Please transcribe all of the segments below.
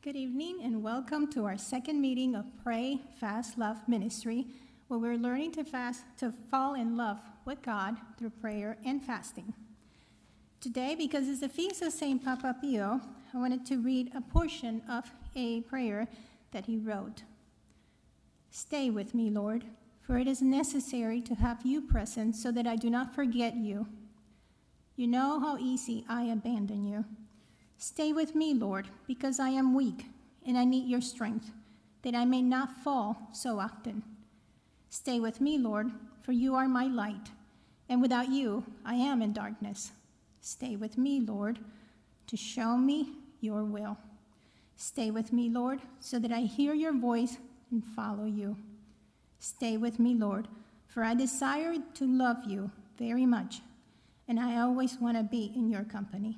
Good evening and welcome to our second meeting of Pray, Fast, Love Ministry, where we're learning to fall in love with God through prayer and fasting. Today, because it's the feast of St. Papa Pio, I wanted to read a portion of a prayer that he wrote. Stay with me, Lord, for it is necessary to have you present so that I do not forget you. You know how easy I abandon you. Stay with me, Lord, because I am weak and I need your strength, that I may not fall so often. Stay with me, Lord, for you are my light, and without you I am in darkness. Stay with me, Lord, to show me your will. Stay with me, Lord, so that I hear your voice and follow you. Stay with me, Lord, for I desire to love you very much, and I always want to be in your company.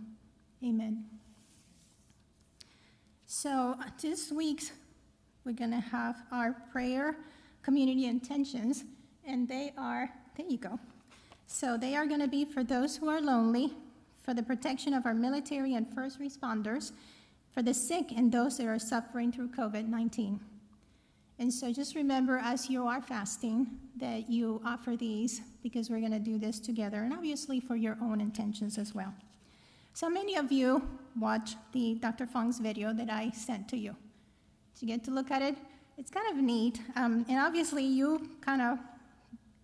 Amen. So this week, we're going to have our prayer community intentions, and they are, there you go. So they are going to be for those who are lonely, for the protection of our military and first responders, for the sick and those that are suffering through COVID-19. And so just remember, as you are fasting, that you offer these, because we're going to do this together, and obviously for your own intentions as well. So many of you watched the Dr. Fong's video that I sent to you. Did you get to look at it? It's kind of neat, and obviously you kind of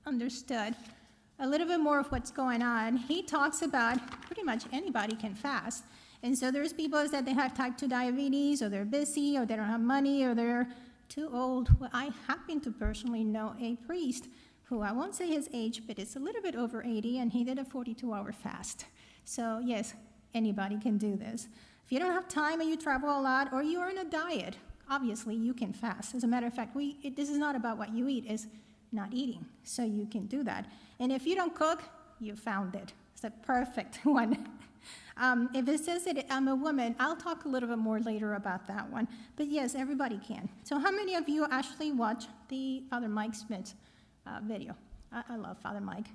understood a little bit more of what's going on. He talks about pretty much anybody can fast. And so there's people that they have type 2 diabetes, or they're busy, or they don't have money, or they're too old. Well, I happen to personally know a priest who, I won't say his age, but it's a little bit over 80, and he did a 42-hour fast. So yes, anybody can do this. If you don't have time and you travel a lot, or you're on a diet, obviously you can fast. As a matter of fact, this is not about what you eat, it's not eating. So you can do that. And if you don't cook, you found it. It's a perfect one. If it says that I'm a woman, I'll talk a little bit more later about that one. But yes, everybody can. So how many of you actually watch the Father Mike Smith video? I love Father Mike.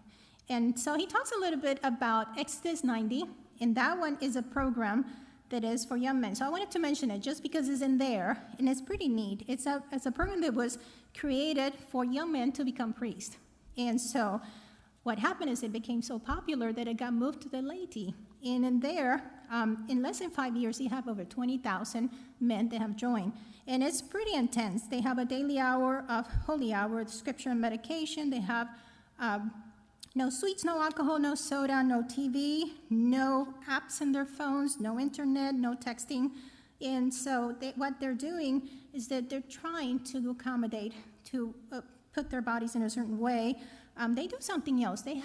And so he talks a little bit about Exodus 90, and that one is a program that is for young men. So I wanted to mention it just because it's in there, and it's pretty neat. It's a program that was created for young men to become priests. And so what happened is it became so popular that it got moved to the laity. And in there, in less than 5 years, you have over 20,000 men that have joined. And it's pretty intense. They have a daily hour of holy hour, scripture and medication. They have no sweets, no alcohol, no soda, no TV, no apps in their phones, no internet, no texting. And so what they're doing is that they're trying to accommodate, to put their bodies in a certain way. They do something else. They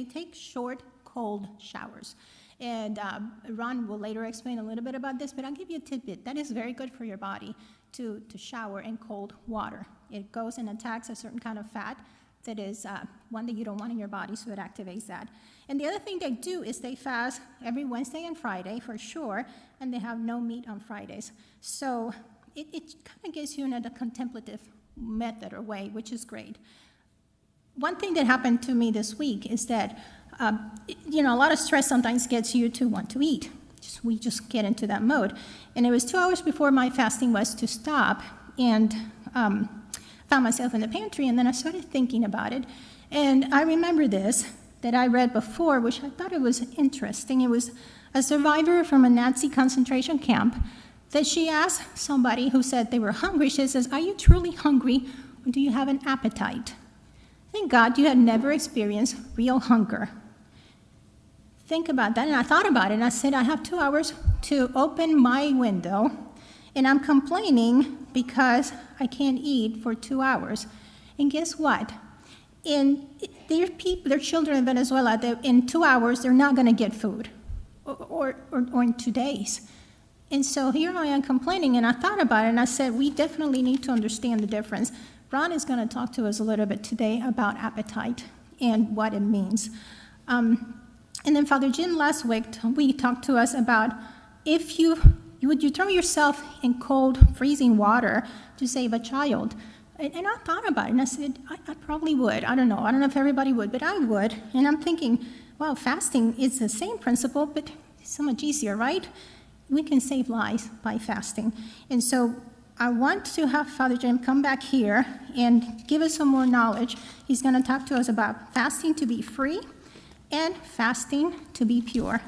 take short, cold showers. And Ron will later explain a little bit about this, but I'll give you a tidbit. That is very good for your body to shower in cold water. It goes and attacks a certain kind of fat that is one that you don't want in your body, so it activates that. And the other thing they do is they fast every Wednesday and Friday for sure, and they have no meat on Fridays. So it kind of gives you a contemplative method or way, which is great. One thing that happened to me this week is that, a lot of stress sometimes gets you to want to eat. We just get into that mode. And it was 2 hours before my fasting was to stop, and found myself in the pantry, and then I started thinking about it. And I remember this that I read before, which I thought it was interesting. It was a survivor from a Nazi concentration camp that she asked somebody who said they were hungry. She says, "Are you truly hungry, or do you have an appetite?" Thank God you had never experienced real hunger. Think about that. And I thought about it, and I said, I have 2 hours to open my window, and I'm complaining because I can't eat for 2 hours. And guess what? There are children in Venezuela that in 2 hours, they're not going to get food, or in 2 days. And so here I am complaining, and I thought about it, and I said, we definitely need to understand the difference. Ron is going to talk to us a little bit today about appetite and what it means. And then Father Jim last week, we talked to us about if you throw yourself in cold, freezing water to save a child. And I thought about it, and I said, I probably would. I don't know if everybody would, but I would. And I'm thinking, wow, fasting is the same principle, but it's so much easier, right? we can save lives by fasting. And so I want to have Father Jim come back here and give us some more knowledge. He's going to talk to us about fasting to be free and fasting to be pure.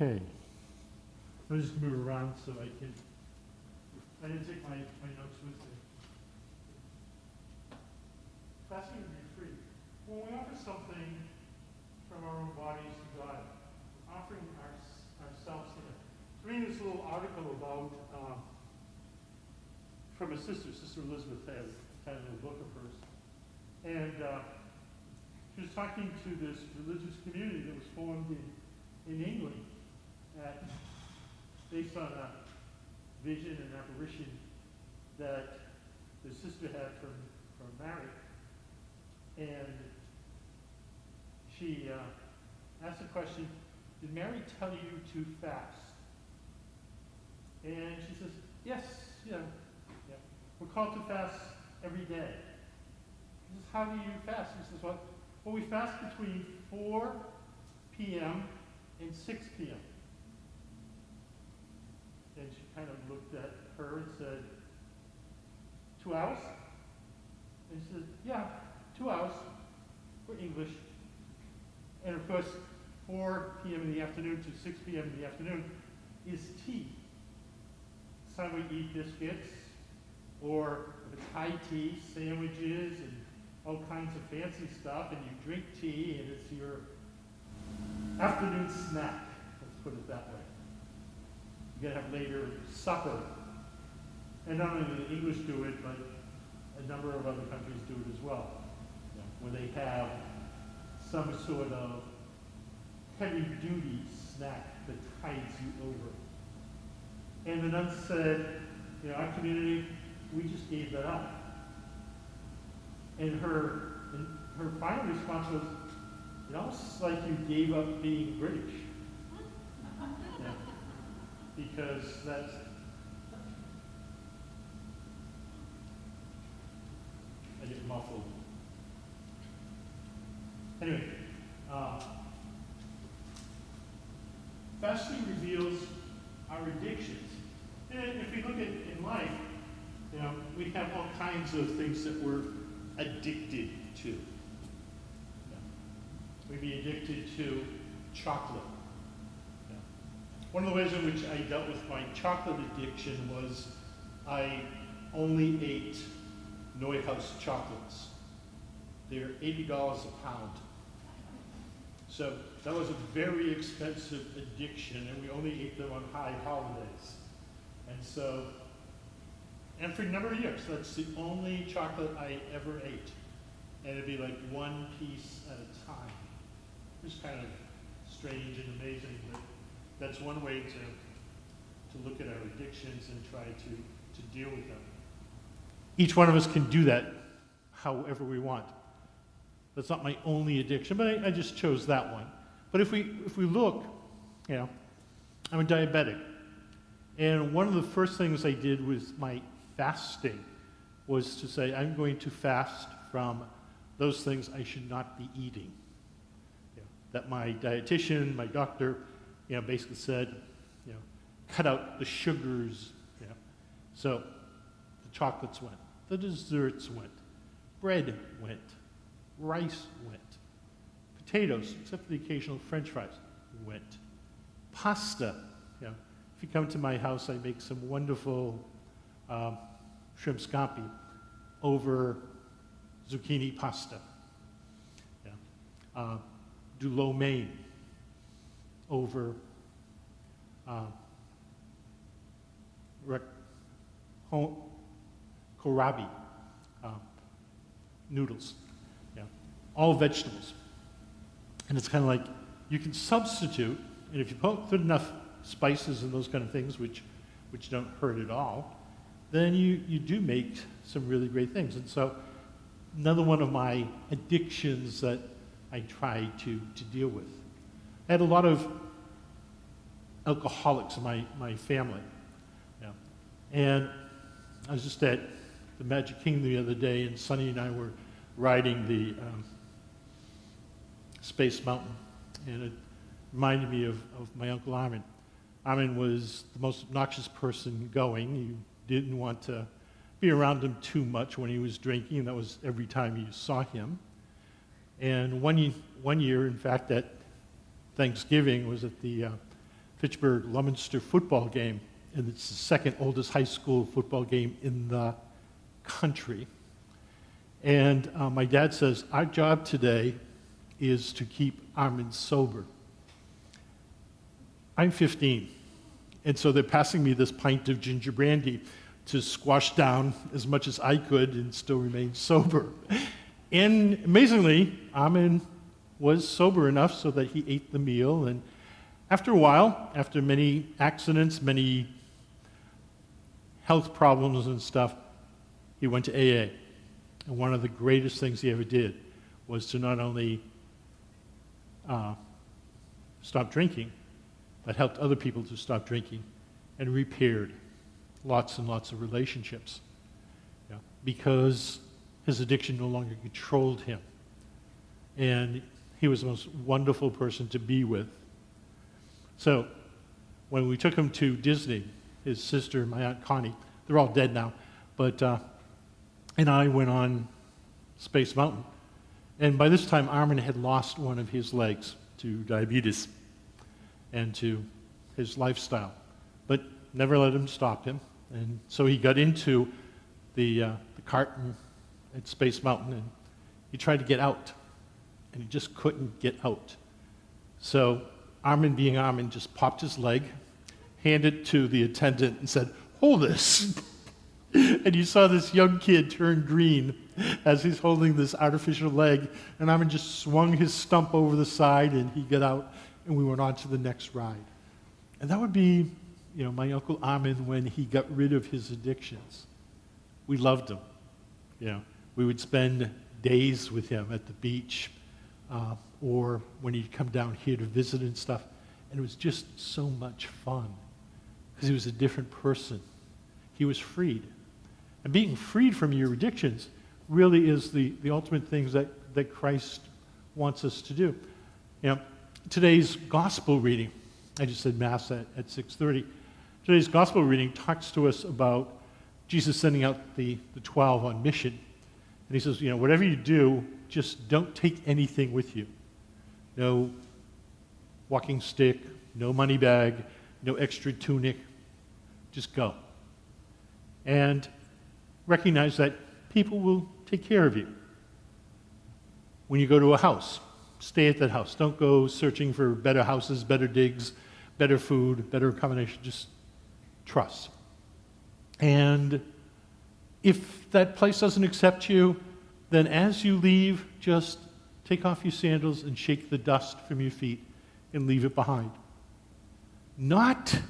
Okay. I'll just move around so I can, I didn't take my notes with me. Fasting to be free. When we offer something from our own bodies to God, we're offering ourselves to Him. Reading this little article about, from a sister, Sister Elizabeth has kind of a book of hers. And she was talking to this religious community that was formed in England, based on a vision and apparition that the sister had from Mary. And she asked the question, did Mary tell you to fast? And she says, yes, yeah. We're called to fast every day. She says, how do you fast? She says, well, we fast between 4 p.m. and 6 p.m. And she kind of looked at her and said, 2 hours? And she said, yeah, 2 hours. We're English. And of course, 4 p.m. in the afternoon to 6 p.m. in the afternoon is tea. It's time we eat biscuits, or if it's high tea, sandwiches, and all kinds of fancy stuff, and you drink tea, and it's your afternoon snack, let's put it that way. You're going to have later supper. And not only do the English do it, but a number of other countries do it as well. Where they have some sort of heavy-duty snack that tides you over. And the nun said, our community, we just gave that up. And her final response was, it's almost like you gave up being British. Yeah. Because that's... I get muffled. Anyway, fasting reveals our addictions. And if we look at in life, we have all kinds of things that we're addicted to. We'd be addicted to chocolate. One of the ways in which I dealt with my chocolate addiction was I only ate Neuhaus chocolates. They're $80 a pound. So that was a very expensive addiction, and we only ate them on high holidays. And for a number of years, that's the only chocolate I ever ate. And it'd be like one piece at a time. It was kind of strange and amazing, but that's one way to look at our addictions and try to deal with them. Each one of us can do that however we want. That's not my only addiction, but I just chose that one. But if we look, I'm a diabetic. And one of the first things I did with my fasting was to say, I'm going to fast from those things I should not be eating. That my dietitian, my doctor, basically said, cut out the sugars. So the chocolates went, the desserts went, bread went, rice went, potatoes, except for the occasional French fries, went, pasta. If you come to my house, I make some wonderful shrimp scampi over zucchini pasta. Do lo mein over kohlrabi noodles. All vegetables. And it's kind of like you can substitute, and if you put enough spices and those kind of things, which don't hurt at all, then you do make some really great things. And so another one of my addictions that I try to deal with. I had a lot of alcoholics in my family. Yeah. And I was just at the Magic Kingdom the other day, and Sonny and I were riding the Space Mountain, and it reminded me of my Uncle Armin. Armin was the most obnoxious person going. You didn't want to be around him too much when he was drinking, and that was every time you saw him. And one year, in fact, at Thanksgiving, was at the Fitchburg-Leominster football game, and it's the second oldest high school football game in the country. And my dad says, our job today is to keep Armin sober. I'm 15, and so they're passing me this pint of ginger brandy to squash down as much as I could and still remain sober. And amazingly, Armin was sober enough so that he ate the meal, and after a while, after many accidents, many health problems and stuff, he went to AA. And one of the greatest things he ever did was to not only stop drinking, but helped other people to stop drinking and repaired lots and lots of relationships. Yeah, because his addiction no longer controlled him. And he was the most wonderful person to be with. So when we took him to Disney, his sister, my Aunt Connie, they're all dead now, but and I went on Space Mountain. And by this time, Armin had lost one of his legs to diabetes and to his lifestyle, but never let him stop him. And so he got into the cart at Space Mountain, and he tried to get out, and he just couldn't get out. So Armin, being Armin, just popped his leg, handed it to the attendant, and said, "Hold this." And you saw this young kid turn green as he's holding this artificial leg, and Armin just swung his stump over the side, and he got out, and we went on to the next ride. And that would be, my Uncle Armin when he got rid of his addictions. We loved him. We would spend days with him at the beach, or when he'd come down here to visit and stuff, and it was just so much fun because he was a different person. He was freed. And being freed from your addictions really is the ultimate things that Christ wants us to do. Today's gospel reading, I just said Mass at 6:30. Today's gospel reading talks to us about Jesus sending out the 12 on mission. And he says, whatever you do, just don't take anything with you. No walking stick, no money bag, no extra tunic. Just go. And recognize that people will take care of you. When you go to a house, stay at that house. Don't go searching for better houses, better digs, better food, better accommodation. Just trust. And if that place doesn't accept you, then as you leave, just take off your sandals and shake the dust from your feet and leave it behind. Not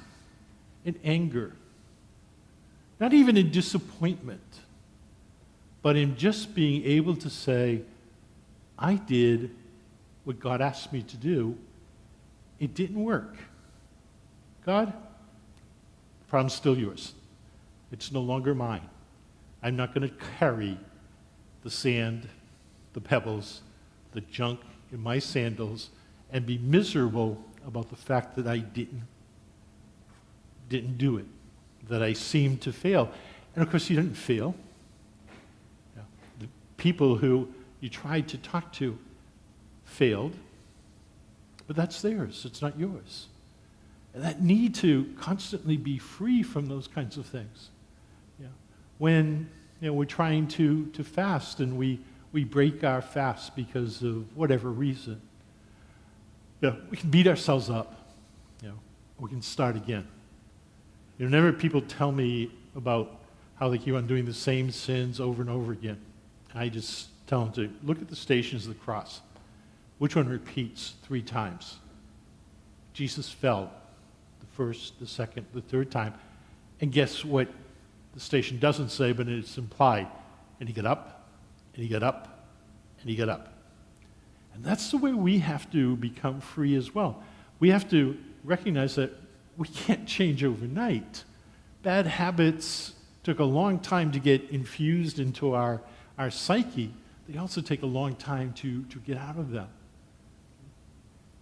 in anger, not even in disappointment, but in just being able to say, I did what God asked me to do. It didn't work. God, the problem's still yours. It's no longer mine. I'm not going to carry the sand, the pebbles, the junk in my sandals and be miserable about the fact that I didn't do it, that I seemed to fail. And of course, you didn't fail. The people who you tried to talk to failed, but that's theirs. It's not yours. And that need to constantly be free from those kinds of things. When we're trying to fast and we break our fast because of whatever reason, we can beat ourselves up. We can start again. Whenever people tell me about how they keep on doing the same sins over and over again, I just tell them to look at the Stations of the Cross. Which one repeats 3 times? Jesus fell the first, the second, the third time. And guess what the station doesn't say, but it's implied. And he got up, and he got up, and he got up. And that's the way we have to become free as well. We have to recognize that we can't change overnight. Bad habits took a long time to get infused into our psyche. They also take a long time to get out of them.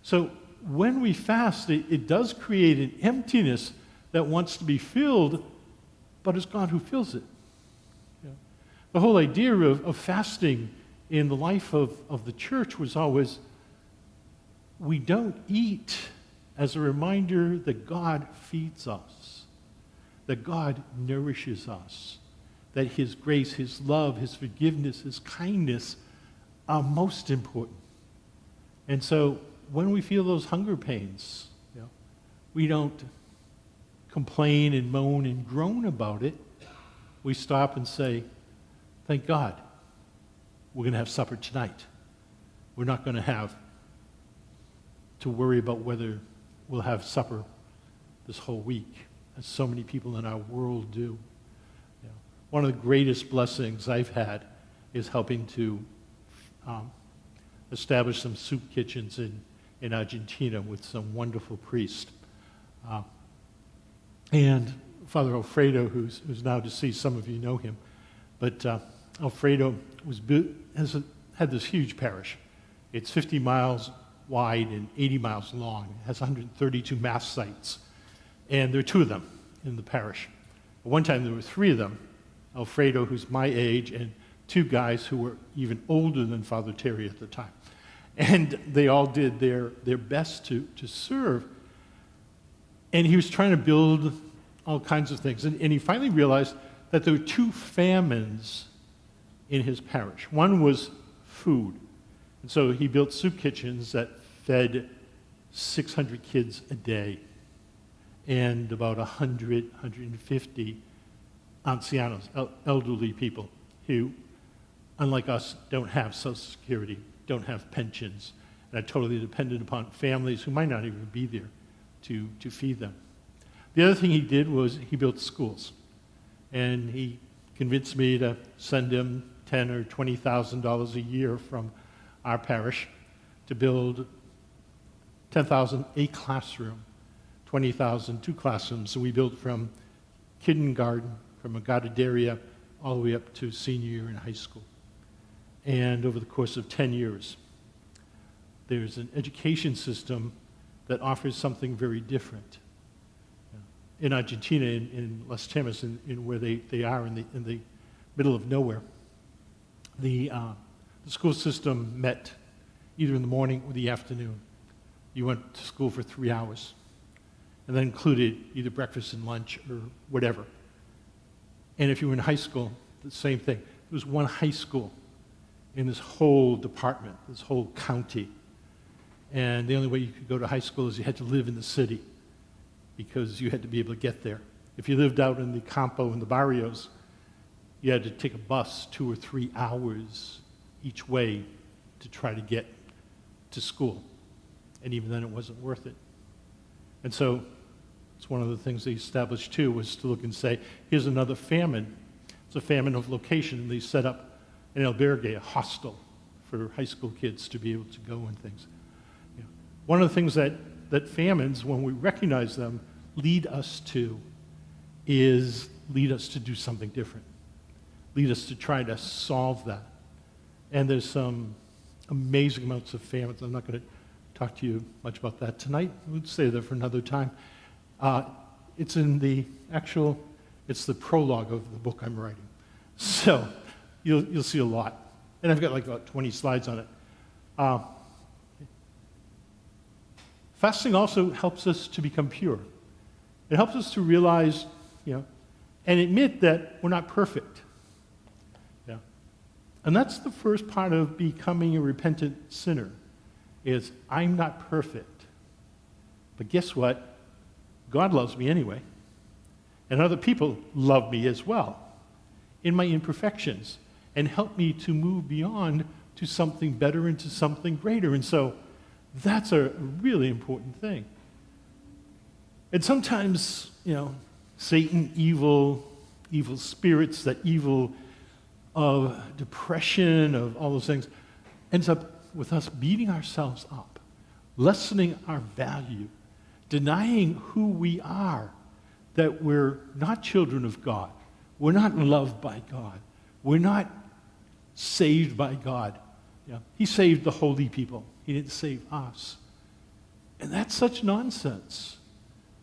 So when we fast, it does create an emptiness that wants to be filled, but it's God who fills it. You know? The whole idea of fasting in the life of the church was always, we don't eat as a reminder that God feeds us, that God nourishes us, that His grace, His love, His forgiveness, His kindness are most important. And so when we feel those hunger pains, you know, we don't complain and moan and groan about it. We stop and say, thank God, we're going to have supper tonight. We're not going to have to worry about whether we'll have supper this whole week, as so many people in our world do. You know, one of the greatest blessings I've had is helping to establish some soup kitchens in Argentina with some wonderful priests. And Father Alfredo, who's now deceased, some of you know him, but Alfredo had this huge parish. It's 50 miles wide and 80 miles long. It has 132 mass sites. And there are 2 of them in the parish. At one time, there were 3 of them. Alfredo, who's my age, and 2 guys who were even older than Father Terry at the time. And they all did their best to serve. And he was trying to build all kinds of things. And he finally realized that there were 2 famines in his parish. One was food. And so he built soup kitchens that fed 600 kids a day and about 150 ancianos, elderly people who, unlike us, don't have Social Security, don't have pensions, and are totally dependent upon families who might not even be there to feed them. The other thing he did was he built schools. And he convinced me to send him $10,000 or $20,000 a year from our parish to build 10,000 a classroom, 20,000 2 classrooms. So we built from kindergarten, from Agadaderia, all the way up to senior year in high school. And over the course of 10 years, there's an education system that offers something very different. In Argentina, in Las Termas, in where they are in the middle of nowhere, the school system met either in the morning or the afternoon. You went to school for 3 hours, and that included either breakfast and lunch or whatever. And if you were in high school, the same thing. There was one high school in this whole department, this whole county. And the only way you could go to high school is you had to live in the city, because you had to be able to get there. If you lived out in the campo, in the barrios, you had to take a bus 2 or 3 hours each way to try to get to school. And even then, it wasn't worth it. And so it's one of the things they established, too, was to look and say, here's another famine. It's a famine of location. And they set up an albergue, a hostel, for high school kids to be able to go and things. You know, one of the things that famines, when we recognize them, lead us to is lead us to do something different. Lead us to try to solve that. And there's some amazing amounts of famines. I'm not going to talk to you much about that tonight. We'll stay there for another time. It's in it's the prologue of the book I'm writing. So you'll see a lot. And I've got like about 20 slides on it. Fasting also helps us to become pure. It helps us to realize, and admit that we're not perfect. Yeah. And that's the first part of becoming a repentant sinner, is I'm not perfect. But guess what? God loves me anyway. And other people love me as well in my imperfections and help me to move beyond to something better and to something greater. And so that's a really important thing. And sometimes, Satan, evil evil spirits, that evil of depression, of all those things, ends up with us beating ourselves up, lessening our value, denying who we are, that we're not children of God, we're not loved by God, we're not saved by God. Yeah. He saved the holy people. He didn't save us. And that's such nonsense.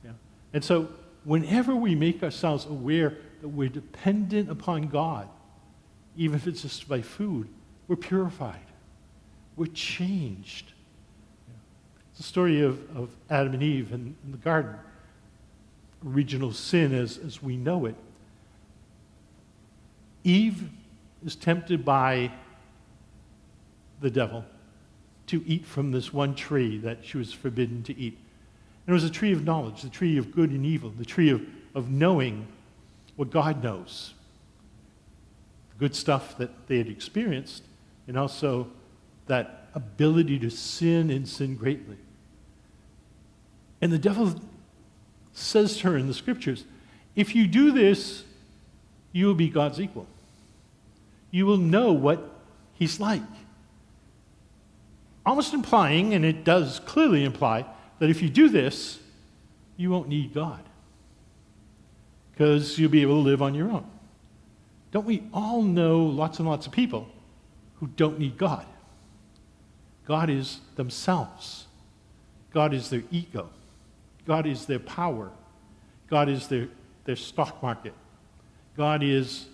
Yeah. And so whenever we make ourselves aware that we're dependent upon God, even if it's just by food, we're purified. We're changed. Yeah. It's the story of Adam and Eve in the garden. Original sin as we know it. Eve is tempted by the devil to eat from this one tree that she was forbidden to eat. And it was a tree of knowledge, the tree of good and evil, the tree of knowing what God knows. The good stuff that they had experienced, and also that ability to sin and sin greatly. And the devil says to her in the scriptures, if you do this, you will be God's equal. You will know what he's like. Almost implying, and it does clearly imply, that if you do this, you won't need God. Because you'll be able to live on your own. Don't we all know lots and lots of people who don't need God? God is themselves. God is their ego. God is their power. God is their stock market. God is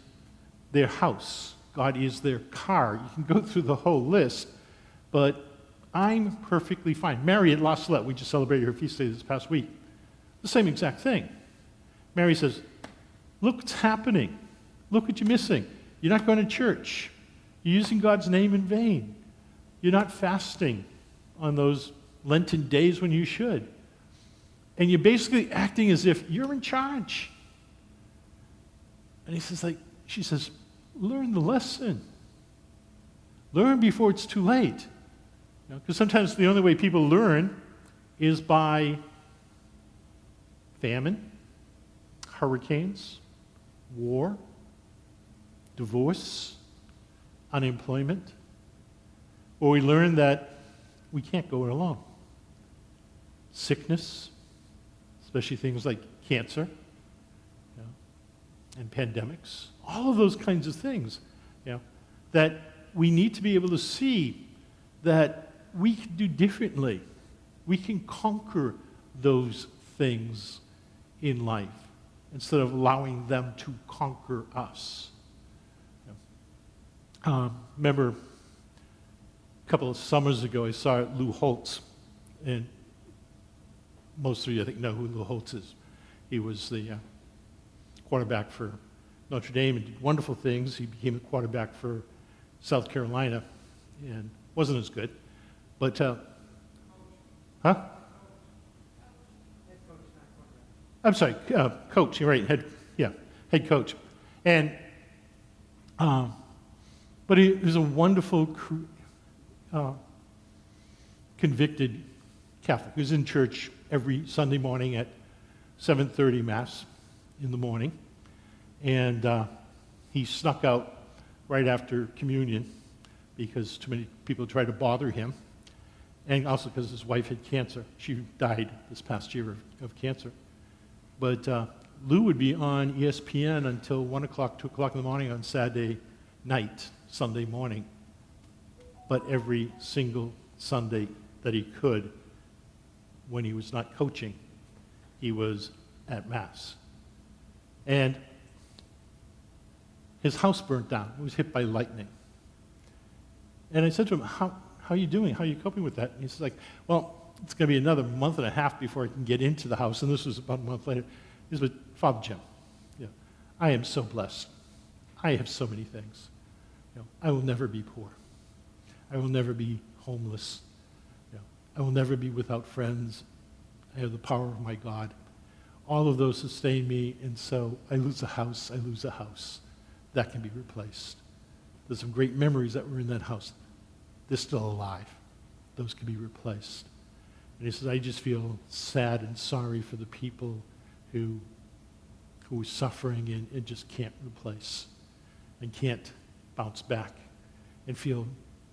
their house. God is their car. You can go through the whole list, but I'm perfectly fine. Mary at La Salette, we just celebrated her feast day this past week. The same exact thing. Mary says, look what's happening. Look what you're missing. You're not going to church. You're using God's name in vain. You're not fasting on those Lenten days when you should. And you're basically acting as if you're in charge. And she says, learn the lesson. Learn before it's too late. Because sometimes the only way people learn is by famine, hurricanes, war, divorce, unemployment. Or we learn that we can't go it alone. Sickness, especially things like cancer, and pandemics, all of those kinds of things, that we need to be able to see that we can do differently. We can conquer those things in life instead of allowing them to conquer us. Remember, a couple of summers ago, I saw Lou Holtz, and most of you, I think, know who Lou Holtz is. He was the quarterback for Notre Dame and did wonderful things. He became a quarterback for South Carolina and wasn't as good. But, I'm sorry, coach, you're right, head coach. And, but he was a wonderful, convicted Catholic. He was in church every Sunday morning at 7:30 Mass in the morning. And he snuck out right after communion because too many people tried to bother him. And also because his wife had cancer. She died this past year of cancer. But Lou would be on ESPN until 1 o'clock, 2 o'clock in the morning on Saturday night, Sunday morning. But every single Sunday that he could, when he was not coaching, he was at Mass. And his house burnt down. It was hit by lightning. And I said to him, how are you doing? How are you coping with that? And he's like, well, it's going to be another month and a half before I can get into the house. And this was about a month later. He said, Father Jim, I am so blessed. I have so many things. I will never be poor. I will never be homeless. I will never be without friends. I have the power of my God. All of those sustain me, and so I lose a house, that can be replaced. There's some great memories that were in that house. They're still alive. Those can be replaced. And he says, I just feel sad and sorry for the people who who is suffering and just can't replace and can't bounce back and feel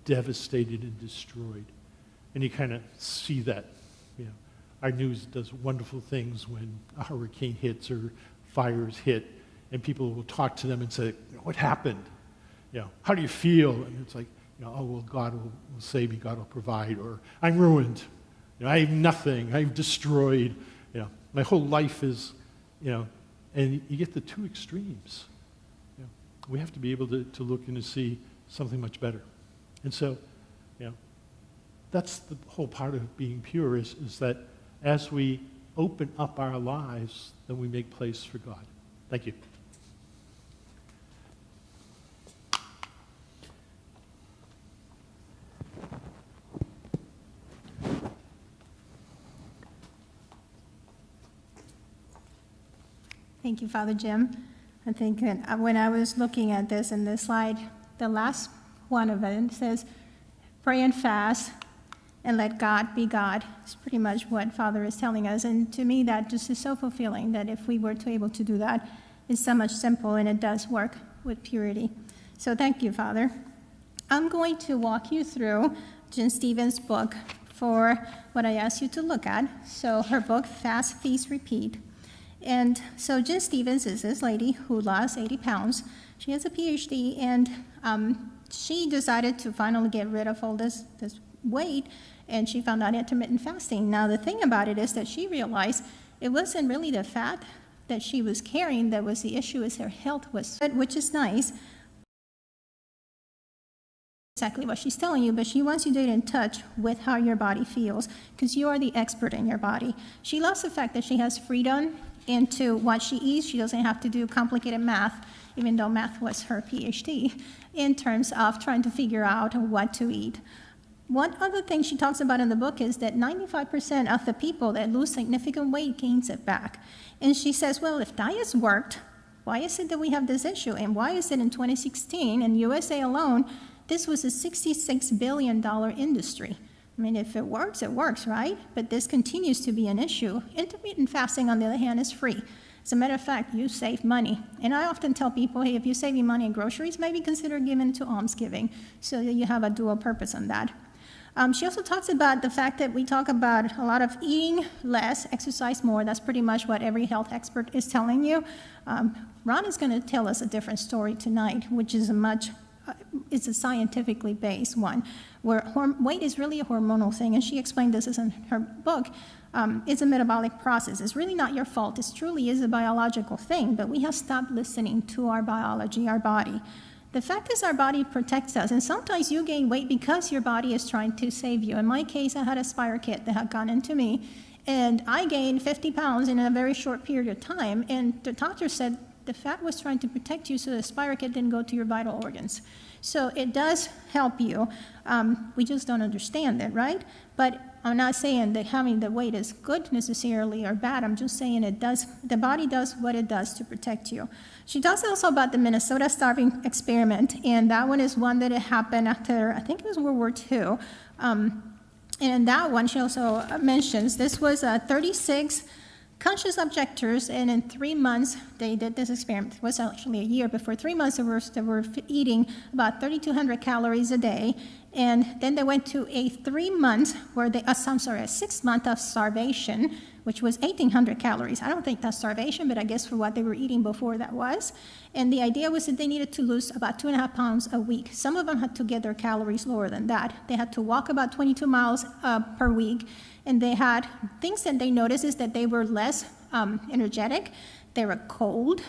devastated and destroyed. And you kind of see that. Our news does wonderful things when a hurricane hits or fires hit, and people will talk to them and say, what happened? How do you feel? And it's like, oh, well, God will save me, God will provide, or I'm ruined. I have nothing, I'm destroyed. My whole life is, and you get the two extremes. We have to be able to look and to see something much better. And so, that's the whole part of being pure is that as we open up our lives, then we make place for God. Thank you. Thank you, Father Jim. I think that when I was looking at this in this slide, the last one of it says, pray and fast and let God be God. It's pretty much what Father is telling us. And to me, that just is so fulfilling that if we were to able to do that, it's so much simple and it does work with purity. So thank you, Father. I'm going to walk you through Jen Stevens' book for what I asked you to look at. So her book, Fast, Feast, Repeat. And so Jen Stevens is this lady who lost 80 pounds. She has a PhD, and she decided to finally get rid of all this weight, and she found out intermittent fasting. Now, the thing about it is that she realized it wasn't really the fat that she was carrying that was the issue, is her health was, which is nice. Exactly what she's telling you, but she wants you to get in touch with how your body feels, because you are the expert in your body. She loves the fact that she has freedom into what she eats. She doesn't have to do complicated math, even though math was her PhD, in terms of trying to figure out what to eat. One other thing she talks about in the book is that 95% of the people that lose significant weight gains it back. And she says, well, if diets worked, why is it that we have this issue? And why is it in 2016, in USA alone, this was a $66 billion industry? I mean, if it works, right? But this continues to be an issue. Intermittent fasting, on the other hand, is free. As a matter of fact, you save money. And I often tell people, hey, if you're saving money in groceries, maybe consider giving it to almsgiving so that you have a dual purpose on that. She also talks about the fact that we talk about a lot of eating less, exercise more. That's pretty much what every health expert is telling you. Ron is going to tell us a different story tonight, which is it's a scientifically based one, where weight is really a hormonal thing, and she explained this in her book. It's a metabolic process. It's really not your fault. It truly is a biological thing, but we have stopped listening to our biology, our body. The fact is our body protects us, and sometimes you gain weight because your body is trying to save you. In my case, I had a spirochete that had gone into me, and I gained 50 pounds in a very short period of time, and the doctor said the fat was trying to protect you so the spirochete didn't go to your vital organs. So it does help you. We just don't understand it, right? But I'm not saying that having the weight is good necessarily or bad. I'm just saying the body does what it does to protect you. She talks also about the Minnesota starving experiment, and that one is one that happened after, I think it was World War II. And in that one, she also mentions this was 36 conscious objectors, and in 3 months they did this experiment. It was actually a year, but for 3 months they were eating about 3,200 calories a day, and then they went to a 3 months where a 6 month of starvation, which was 1,800 calories. I don't think that's starvation, but I guess for what they were eating before that was. And the idea was that they needed to lose about 2.5 pounds a week. Some of them had to get their calories lower than that. They had to walk about 22 miles per week. And they had things that they noticed is that they were less energetic, they were cold,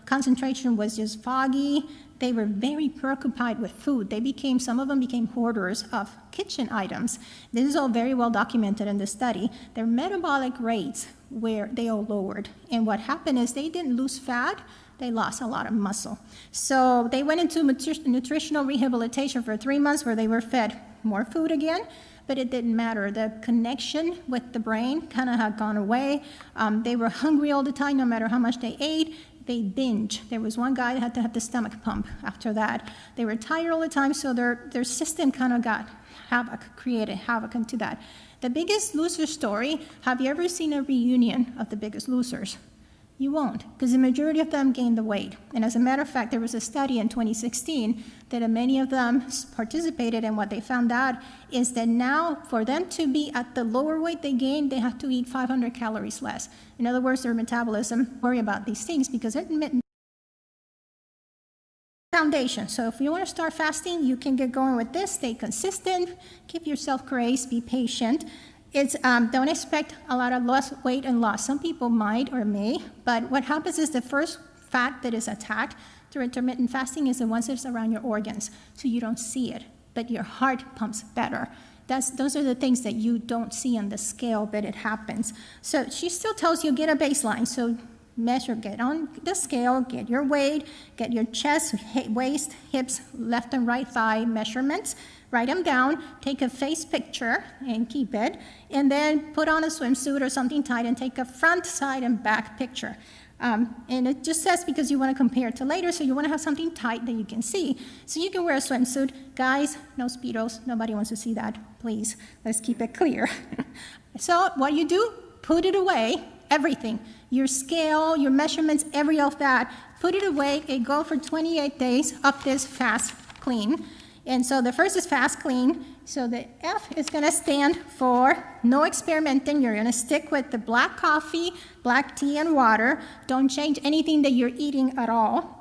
concentration was just foggy, they were very preoccupied with food. Some of them became hoarders of kitchen items. This is all very well documented in the study. Their metabolic rates they all lowered. And what happened is they didn't lose fat, they lost a lot of muscle. So they went into nutritional rehabilitation for 3 months where they were fed more food again, but it didn't matter. The connection with the brain kind of had gone away. They were hungry all the time, no matter how much they ate. They binge. There was one guy that had to have the stomach pump after that. They were tired all the time, so their system kind of created havoc into that. The Biggest Loser story, have you ever seen a reunion of The Biggest Losers? You won't, because the majority of them gain the weight. And as a matter of fact, there was a study in 2016 that many of them participated, and what they found out is that now for them to be at the lower weight they gained, they have to eat 500 calories less. In other words, their metabolism worry about these things because intermittent foundation. So if you want to start fasting, you can get going with this. Stay consistent, give yourself grace, be patient. It's don't expect a lot of weight and loss. Some people might or may, but what happens is the first fat that is attacked through intermittent fasting is the ones that's around your organs, so you don't see it, but your heart pumps better. Those are the things that you don't see on the scale, but it happens. So she still tells you get a baseline. So measure, get on the scale, get your weight, get your chest, waist, hips, left and right thigh measurements, write them down, take a face picture and keep it, and then put on a swimsuit or something tight and take a front, side, and back picture. And it just says because you want to compare it to later, so you want to have something tight that you can see. So you can wear a swimsuit. Guys, no Speedos. Nobody wants to see that. Please, let's keep it clear. So what you do, put it away, everything. Your scale, your measurements, every of that, put it away and go for 28 days of this fast clean. And so the first is fast clean. So the F is going to stand for no experimenting. You're going to stick with the black coffee, black tea, and water. Don't change anything that you're eating at all.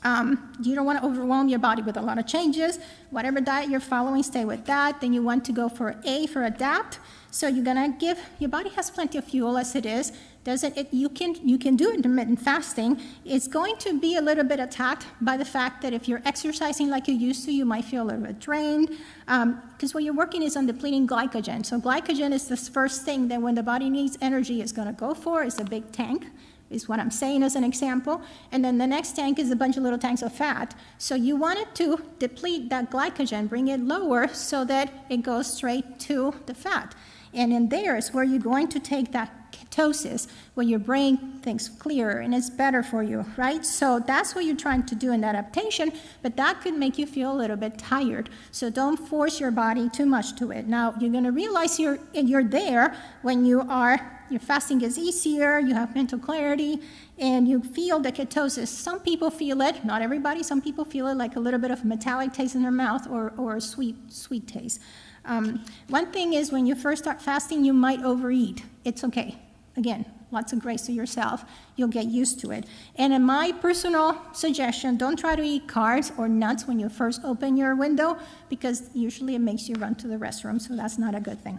You don't want to overwhelm your body with a lot of changes. Whatever diet you're following, stay with that. Then you want to go for A for adapt. So you're going to give, your body has plenty of fuel as it is. You can do intermittent fasting. It's going to be a little bit attacked by the fact that if you're exercising like you used to, you might feel a little bit drained, because what you're working is on depleting glycogen. So glycogen is the first thing that when the body needs energy is going to go for. It's a big tank, is what I'm saying as an example. And then the next tank is a bunch of little tanks of fat. So you wanted to deplete that glycogen, bring it lower so that it goes straight to the fat. And in there is where you're going to take that ketosis, where your brain thinks clearer and it's better for you, right? So that's what you're trying to do in adaptation, but that could make you feel a little bit tired. So don't force your body too much to it. Now, you're going to realize you're there when your fasting is easier, you have mental clarity, and you feel the ketosis. Some people feel it, not everybody, some people feel it like a little bit of metallic taste in their mouth or a sweet taste. One thing is when you first start fasting, you might overeat. It's okay. Again, lots of grace to yourself. You'll get used to it. And in my personal suggestion, don't try to eat carbs or nuts when you first open your window, because usually it makes you run to the restroom, so that's not a good thing.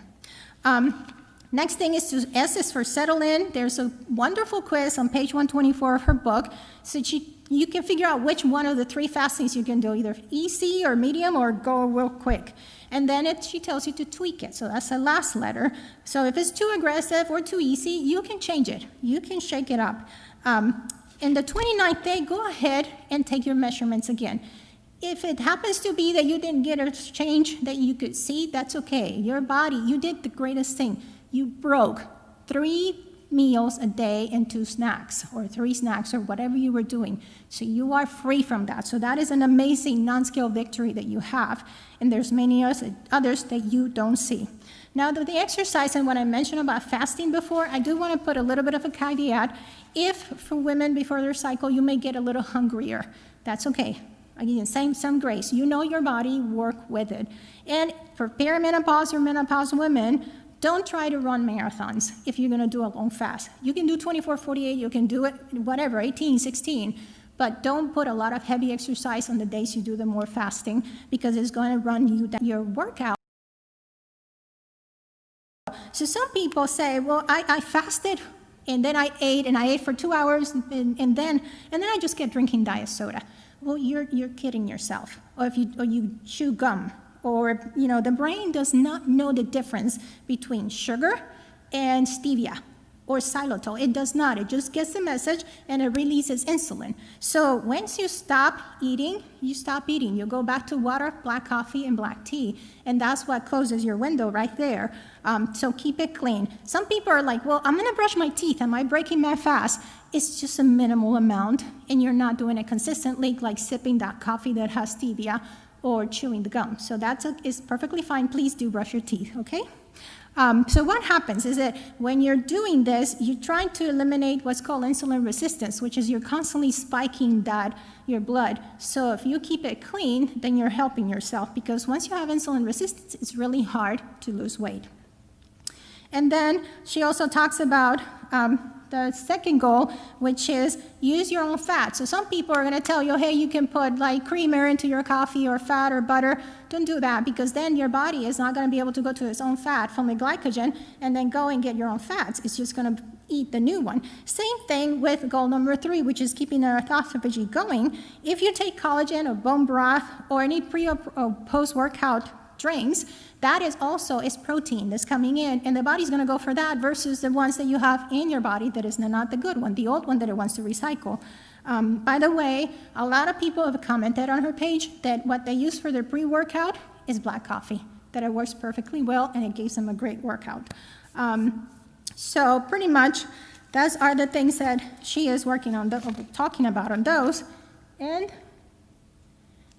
Next thing is S is for settle in. There's a wonderful quiz on page 124 of her book, so you can figure out which one of the 3 fastings you can do, either easy or medium or go real quick. And then she tells you to tweak it. So that's the last letter. So if it's too aggressive or too easy, you can change it. You can shake it up. In the 29th day, go ahead and take your measurements again. If it happens to be that you didn't get a change that you could see, that's okay. Your body, you did the greatest thing. You broke 3 meals a day and 2 snacks, or 3 snacks, or whatever you were doing. So you are free from that. So that is an amazing non-scale victory that you have. And there's many others that you don't see. Now, the exercise and what I mentioned about fasting before, I do want to put a little bit of a caveat. If, for women before their cycle, you may get a little hungrier, that's okay. Again, some grace. You know your body, work with it. And for perimenopause or menopause women, don't try to run marathons if you're going to do a long fast. You can do 24, 48, you can do it, whatever, 18, 16. But don't put a lot of heavy exercise on the days you do the more fasting, because it's going to run you down your workout. So some people say, well, I fasted, and then I ate for 2 hours, and then I just kept drinking diet soda. Well, you're kidding yourself. Or you chew gum. Or, the brain does not know the difference between sugar and stevia or xylitol. It does not. It just gets the message and it releases insulin. So once you stop eating, you stop eating. You go back to water, black coffee, and black tea. And that's what closes your window right there. So keep it clean. Some people are like, well, I'm going to brush my teeth. Am I breaking my fast? It's just a minimal amount, and you're not doing it consistently, like sipping that coffee that has stevia or chewing the gum. So is perfectly fine. Please do brush your teeth, okay? So what happens is that when you're doing this, you're trying to eliminate what's called insulin resistance, which is you're constantly spiking your blood. So if you keep it clean, then you're helping yourself, because once you have insulin resistance, it's really hard to lose weight. And then she also talks about the second goal, which is use your own fat. So some people are going to tell you, hey, you can put like creamer into your coffee or fat or butter. Don't do that, because then your body is not going to be able to go to its own fat from the glycogen and then go and get your own fats. It's just going to eat the new one. Same thing with goal number 3, which is keeping the autophagy going. If you take collagen or bone broth or any pre or post-workout drinks, that is also protein that's coming in, and the body's going to go for that versus the ones that you have in your body that is not the good one, the old one that it wants to recycle. By the way, a lot of people have commented on her page that what they use for their pre-workout is black coffee, that it works perfectly well and it gives them a great workout. So pretty much, those are the things that she is working on, talking about on those. And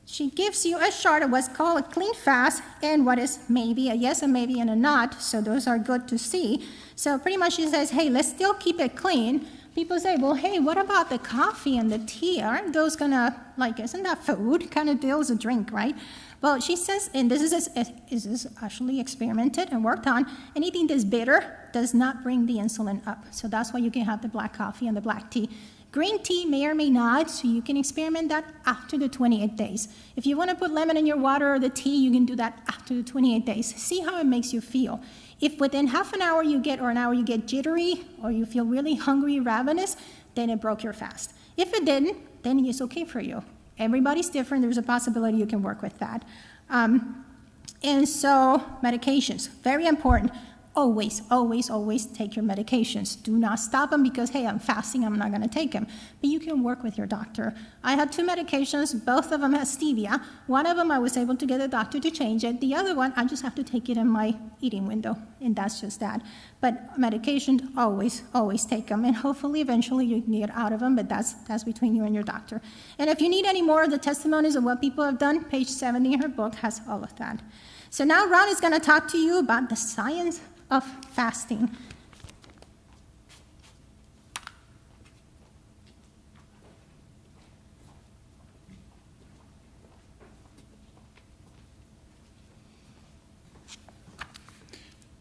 she gives you a chart of what's called a clean fast and what is maybe a yes, a maybe, and a not. So those are good to see. So pretty much she says, hey, let's still keep it clean. People say, well, hey, what about the coffee and the tea? Aren't those gonna, like, isn't that food? Kind of deals a drink, right? Well, she says, and this is actually experimented and worked on, anything that's bitter does not bring the insulin up. So that's why you can have the black coffee and the black tea. Green tea may or may not, so you can experiment that after the 28 days. If you want to put lemon in your water or the tea, you can do that after the 28 days. See how it makes you feel. If within half an hour or an hour you get jittery or you feel really hungry, ravenous, then it broke your fast. If it didn't, then it's okay for you. Everybody's different. There's a possibility you can work with that. And so medications, very important. Always, always, always take your medications. Do not stop them because, hey, I'm fasting, I'm not going to take them. But you can work with your doctor. I had 2 medications. Both of them had stevia. One of them, I was able to get the doctor to change it. The other one, I just have to take it in my eating window, and that's just that. But medications, always, always take them, and hopefully eventually you can get out of them, but that's between you and your doctor. And if you need any more of the testimonies of what people have done, page 70 in her book has all of that. So now Ron is going to talk to you about the science of fasting.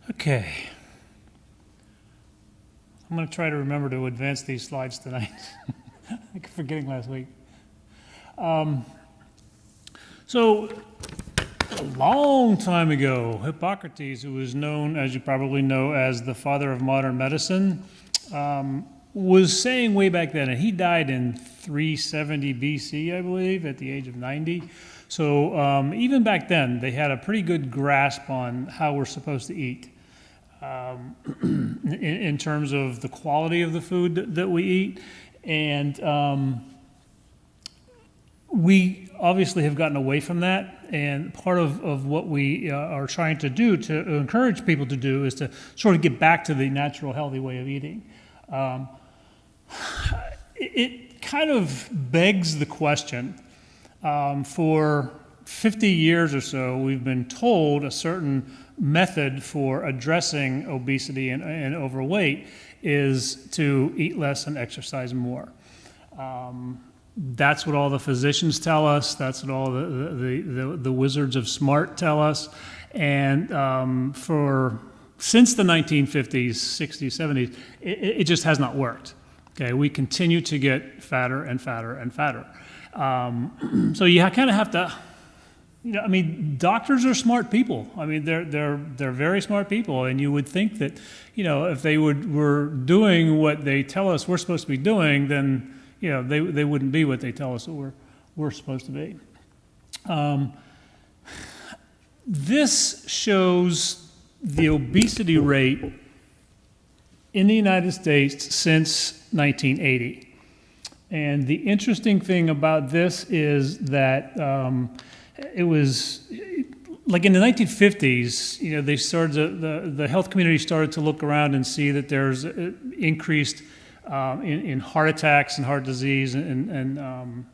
Okay. I'm going to try to remember to advance these slides tonight. I keep forgetting last week. So, a long time ago, Hippocrates, who was known, as you probably know, as the father of modern medicine, was saying way back then, and he died in 370 BC, I believe, at the age of 90. So even back then, they had a pretty good grasp on how we're supposed to eat in terms of the quality of the food that we eat. And we obviously have gotten away from that. And part of what we are trying to do, to encourage people to do, is to sort of get back to the natural, healthy way of eating. It kind of begs the question. For 50 years or so, we've been told a certain method for addressing obesity and overweight is to eat less and exercise more. That's what all the physicians tell us. That's what all the wizards of smart tell us. And since the 1950s, 60s, 70s, it just has not worked. Okay, we continue to get fatter and fatter and fatter. So you kind of have to, I mean, doctors are smart people. I mean, they're very smart people, and you would think that, if they were doing what they tell us we're supposed to be doing, then they wouldn't be what they tell us that we're supposed to be. This shows the obesity rate in the United States since 1980. And the interesting thing about this is that it was, like in the 1950s, they started, the health community started to look around and see that there's increased in heart attacks and heart disease and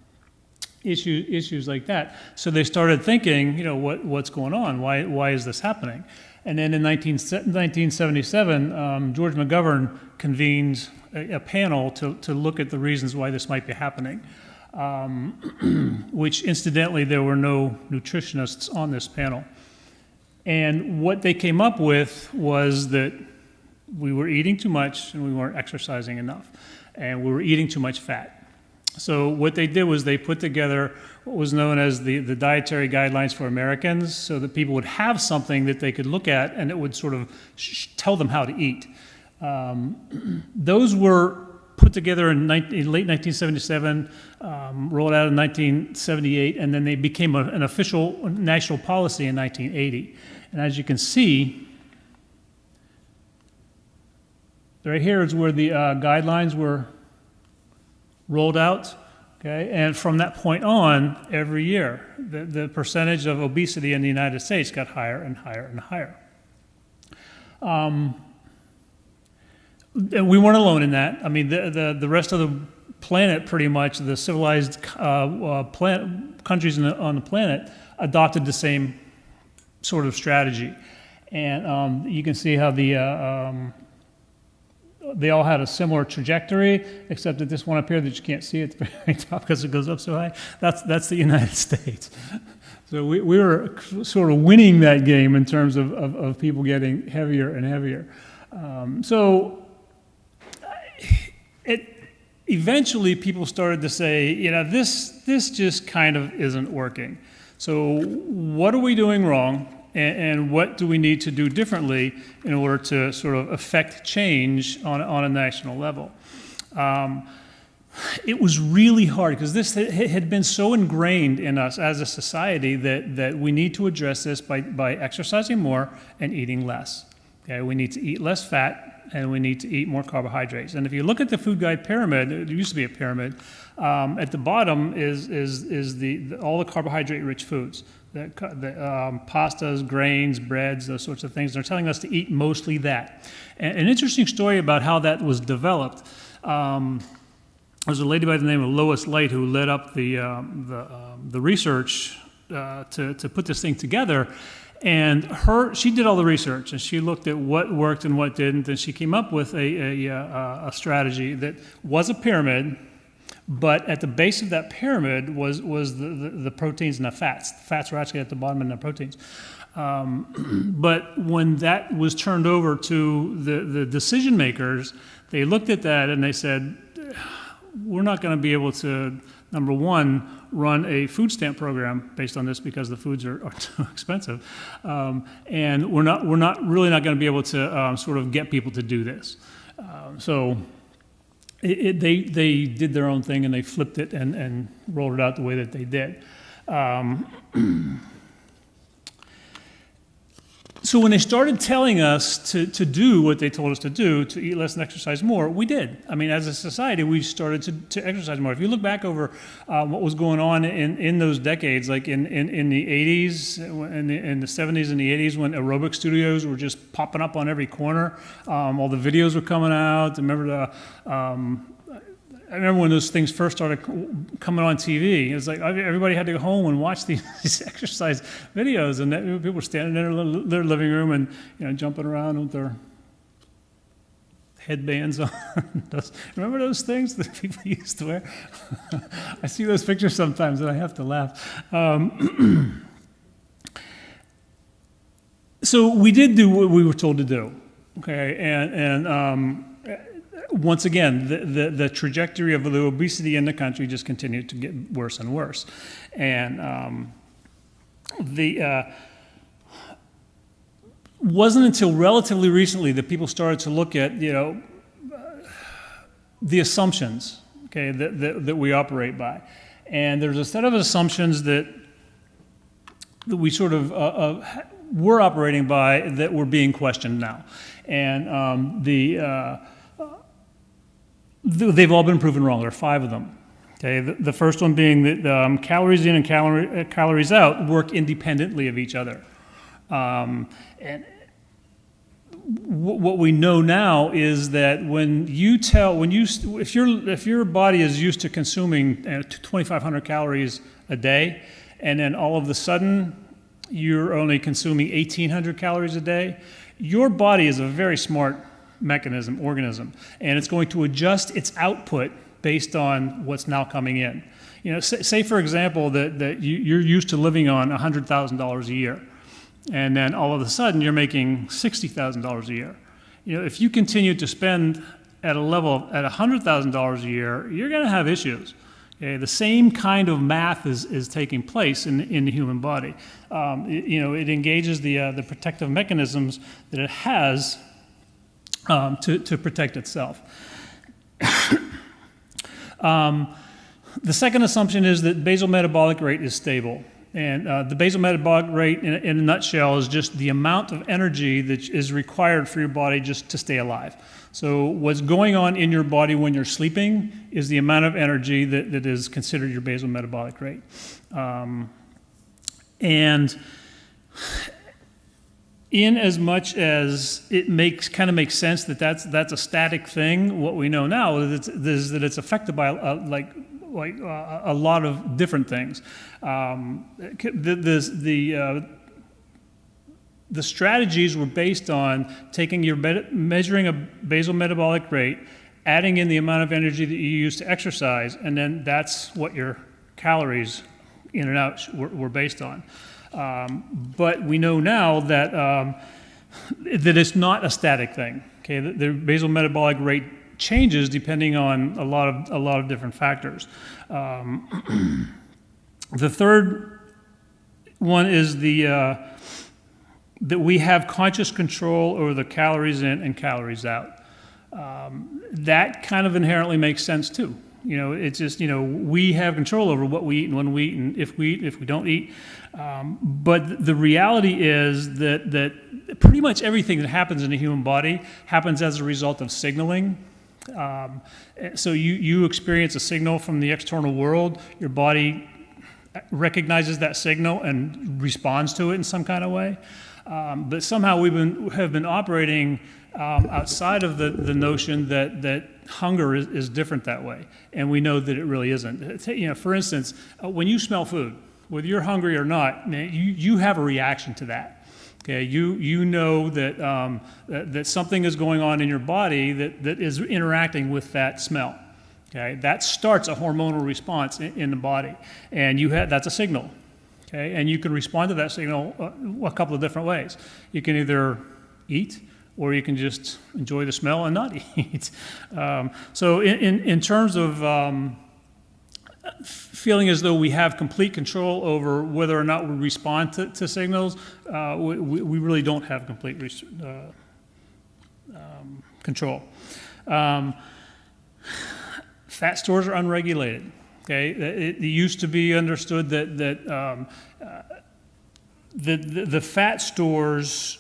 issues like that. So they started thinking, what's going on? Why is this happening? And then in 1977, George McGovern convened a panel to look at the reasons why this might be happening, which incidentally, there were no nutritionists on this panel. And what they came up with was that we were eating too much and we weren't exercising enough, and we were eating too much fat. So what they did was they put together what was known as the dietary guidelines for Americans, so that people would have something that they could look at and it would sort of tell them how to eat. Those were put together in late 1977, rolled out in 1978, and then they became an official national policy in 1980. And as you can see, right here is where the guidelines were rolled out, okay? And from that point on, every year, the percentage of obesity in the United States got higher and higher and higher. And we weren't alone in that. I mean, the rest of the planet, pretty much, the civilized countries on the planet adopted the same sort of strategy. And you can see how they all had a similar trajectory, except that this one up here that you can't see at the very top because it goes up so high, that's the United States. So we were sort of winning that game in terms of people getting heavier and heavier. Eventually people started to say, this just kind of isn't working. So what are we doing wrong? And what do we need to do differently in order to sort of affect change on a national level? It was really hard because this had been so ingrained in us as a society that we need to address this by exercising more and eating less. Okay, we need to eat less fat and we need to eat more carbohydrates. And if you look at the food guide pyramid, there used to be a pyramid. At the bottom is all the carbohydrate-rich foods. The pastas, grains, breads, those sorts of things. They're telling us to eat mostly that. And an interesting story about how that was developed. There's a lady by the name of Lois Light who led up the research to put this thing together. And she did all the research, and she looked at what worked and what didn't, and she came up with a strategy that was a pyramid. But at the base of that pyramid was the proteins and the fats. The fats were actually at the bottom and the proteins. But when that was turned over to the decision makers, they looked at that and they said, we're not going to be able to, number one, run a food stamp program based on this because the foods are too expensive. And we're not really not going to be able to sort of get people to do this. They did their own thing and they flipped it and rolled it out the way that they did. So when they started telling us to do what they told us to do, to eat less and exercise more, we did. I mean, as a society, we started to exercise more. If you look back over what was going on in those decades, like in the 80s, in the 70s and the 80s, when aerobic studios were just popping up on every corner, all the videos were coming out. I remember when those things first started coming on TV. It was like everybody had to go home and watch these exercise videos, and people were standing in their living room and jumping around with their headbands on. Remember those things that people used to wear? I see those pictures sometimes and I have to laugh. So we did do what we were told to do, okay, and once again, the trajectory of the obesity in the country just continued to get worse and worse. And wasn't until relatively recently that people started to look at, the assumptions, okay, that we operate by. And there's a set of assumptions that we sort of were operating by that were being questioned now. And they've all been proven wrong. There are 5 of them. Okay, the first one being that calories in and calories out work independently of each other. And what we know now is that if your body is used to consuming 2,500 calories a day, and then all of a sudden you're only consuming 1,800 calories a day, your body is a very smart organism, and it's going to adjust its output based on what's now coming in. Say for example that you're used to living on $100,000 a year, and then all of a sudden you're making $60,000 a year. If you continue to spend at a level at $100,000 a year, you're going to have issues. Okay? The same kind of math is taking place in the human body. It engages the protective mechanisms that it has to protect itself. The second assumption is that basal metabolic rate is stable. And the basal metabolic rate, in a nutshell, is just the amount of energy that is required for your body just to stay alive. So what's going on in your body when you're sleeping is the amount of energy that is considered your basal metabolic rate. And in as much as it kind of makes sense that that's a static thing, what we know now is that it's affected by a lot of different things. The strategies were based on measuring a basal metabolic rate, adding in the amount of energy that you use to exercise, and then that's what your calories in and out were based on. But we know now that it's not a static thing. Okay, the basal metabolic rate changes depending on a lot of different factors. The third one is that we have conscious control over the calories in and calories out. That kind of inherently makes sense too. It's just, we have control over what we eat and when we eat and if we don't eat. But the reality is that pretty much everything that happens in the human body happens as a result of signaling. So you experience a signal from the external world, your body recognizes that signal and responds to it in some kind of way. But somehow we have been operating outside of the notion that hunger is different that way, and we know that it really isn't. For instance, when you smell food, whether you're hungry or not, you have a reaction to that. Okay, you know that something is going on in your body that is interacting with that smell. Okay, that starts a hormonal response in the body, and that's a signal. Okay, and you can respond to that signal a couple of different ways. You can either eat, or you can just enjoy the smell and not eat. So in terms of feeling as though we have complete control over whether or not we respond to signals, we really don't have complete control. Fat stores are unregulated. Okay, it used to be understood that the fat stores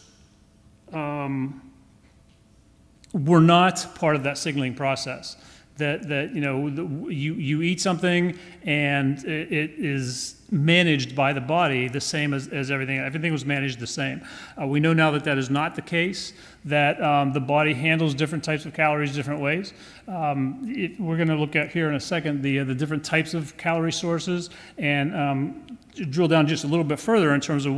were not part of that signaling process. That you eat something and it is managed by the body the same as everything. Everything was managed the same. We know now that is not the case, that the body handles different types of calories different ways. We're going to look at here in a second the different types of calorie sources and drill down just a little bit further in terms of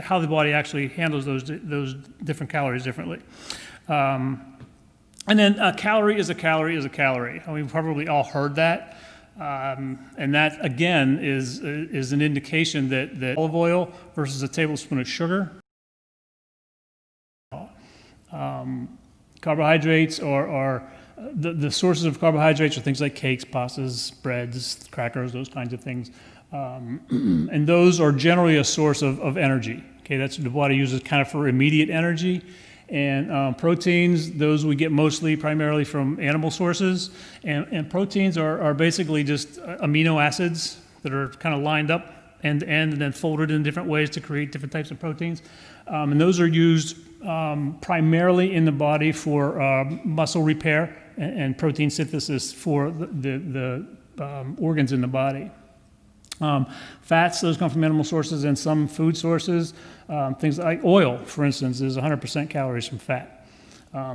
how the body actually handles those different calories differently. And then a calorie is a calorie is a calorie. We've probably all heard that. And that, again, is an indication that olive oil versus a tablespoon of sugar. Carbohydrates are the sources of carbohydrates are things like cakes, pastas, breads, crackers, those kinds of things. And those are generally a source of energy. Okay, that's what the body uses kind of for immediate energy. And proteins, those we get primarily from animal sources. And proteins are basically just amino acids that are kind of lined up end to end and then folded in different ways to create different types of proteins. And those are used primarily in the body for muscle repair and protein synthesis for the organs in the body. Fats, those come from animal sources and some food sources. Things like oil, for instance, is 100% calories from fat.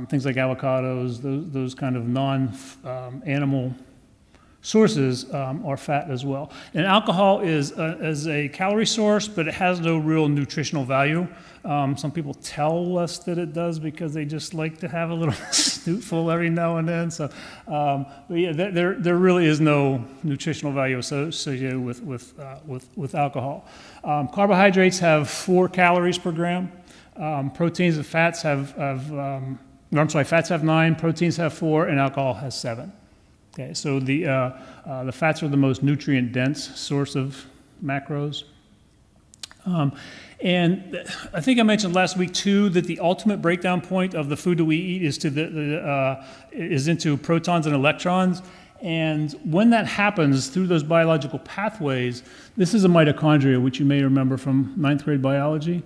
things like avocados, those kind of non-animal sources are fat as well. And alcohol is a calorie source, but it has no real nutritional value. Some people tell us that it does because they just like to have a little snootful every now and then. So, but yeah, there really is no nutritional value associated with alcohol. Carbohydrates have 4 calories per gram. Proteins and fats fats have 9, proteins have 4, and alcohol has 7. Okay, so the fats are the most nutrient-dense source of macros. And I think I mentioned last week too that the ultimate breakdown point of the food that we eat is into protons and electrons. And when that happens through those biological pathways, this is a mitochondria, which you may remember from 9th grade biology.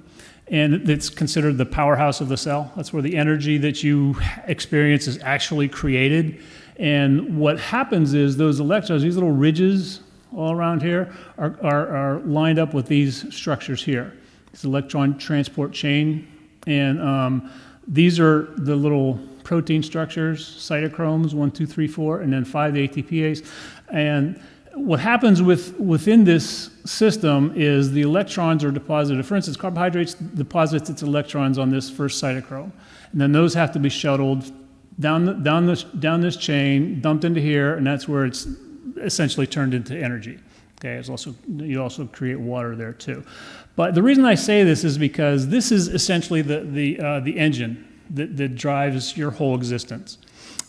And it's considered the powerhouse of the cell. That's where the energy that you experience is actually created. And what happens is those electrons, these little ridges all around here, are lined up with these structures here. It's electron transport chain. And these are the little protein structures, cytochromes, 1, 2, 3, 4, and then 5 ATPase. And what happens within this system is the electrons are deposited. For instance, carbohydrates deposits its electrons on this first cytochrome. And then those have to be shuttled down this chain, dumped into here, and that's where it's essentially turned into energy. Okay, you also create water there too. But the reason I say this is because this is essentially the engine that drives your whole existence.